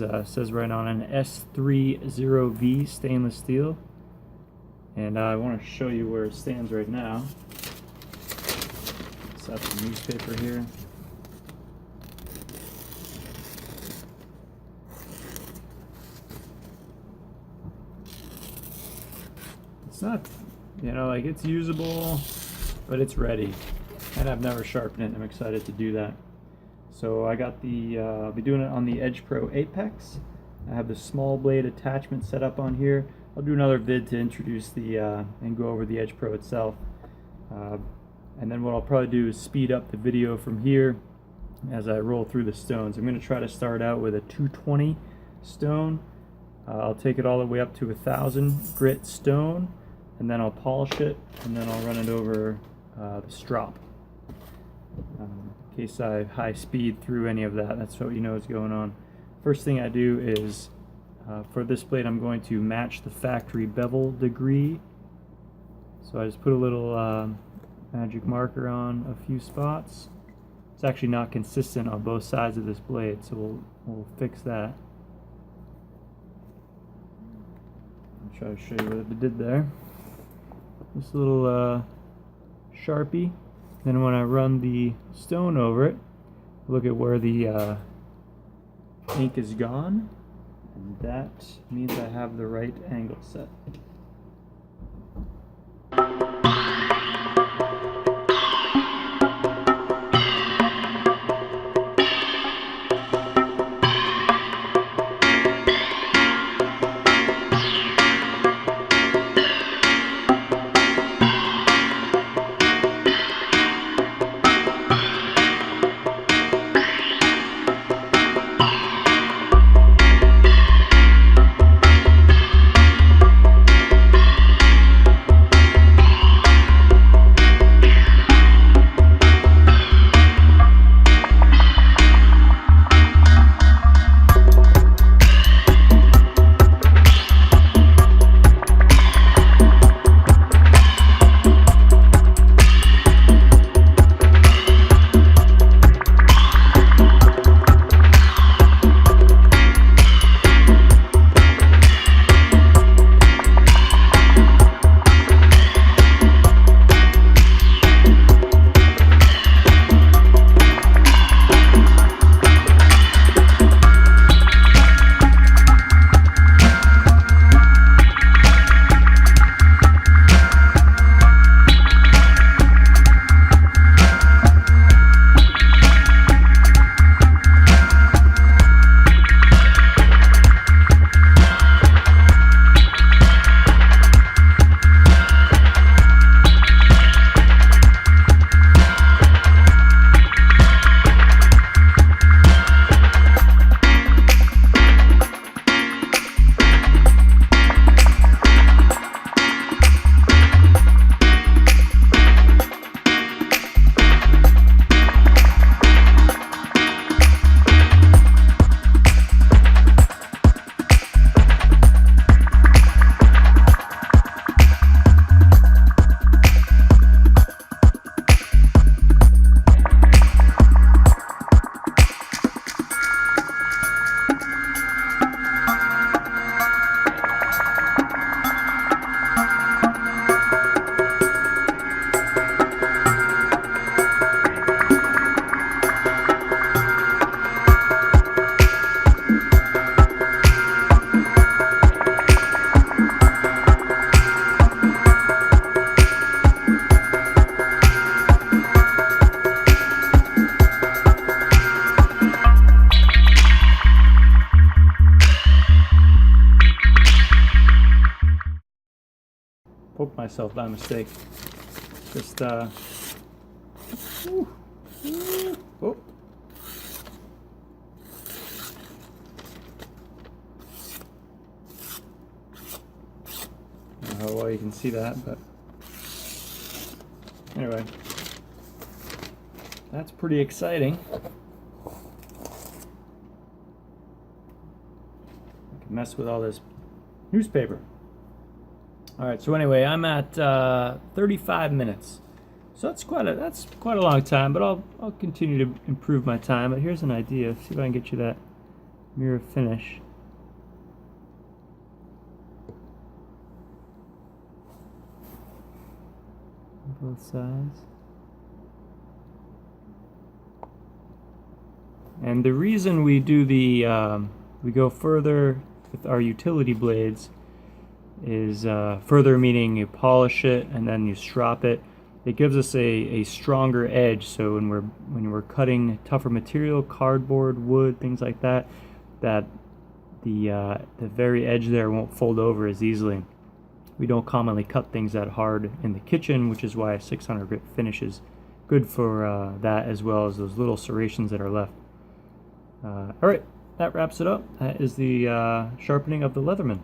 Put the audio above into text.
is says right on an S30V stainless steel, and I want to show you where it stands right now. Set the newspaper here. It's not, you know, like, it's usable, but it's ready, and I've never sharpened it. I'm excited to do that. So I got the, I'll be doing it on the Edge Pro Apex. I have the small blade attachment set up on here. I'll do another vid to introduce the, and go over the Edge Pro itself. And then what I'll probably do is speed up the video from here as I roll through the stones. I'm going to try to start out with a 220 stone. I'll take it all the way up to 1,000 grit stone, and then I'll polish it, and then I'll run it over the strop. In case I high speed through any of that, that's what you know is going on. First thing I do is, for this blade, I'm going to match the factory bevel degree. So I just put a little magic marker on a few spots. It's actually not consistent on both sides of this blade, so we'll fix that. I'll try to show you what I did there. This little Sharpie. Then when I run the stone over it, look at where the ink is gone, and that means I have the right angle set. Poked myself by mistake. Just oh. I don't know how well you can see that, but anyway, that's pretty exciting. I can mess with all this newspaper. Alright, so anyway, I'm at 35 minutes. So that's quite a long time, but I'll continue to improve my time. But here's an idea. See if I can get you that mirror finish. Both sides. And the reason we do the we go further with our utility blades is further meaning you polish it and then you strop it. It gives us a stronger edge, so when we're cutting tougher material, cardboard, wood, things like that, that the very edge there won't fold over as easily. We don't commonly cut things that hard in the kitchen, which is why a 600 grit finish is good for that, as well as those little serrations that are left. Alright, that wraps it up. That is the sharpening of the Leatherman.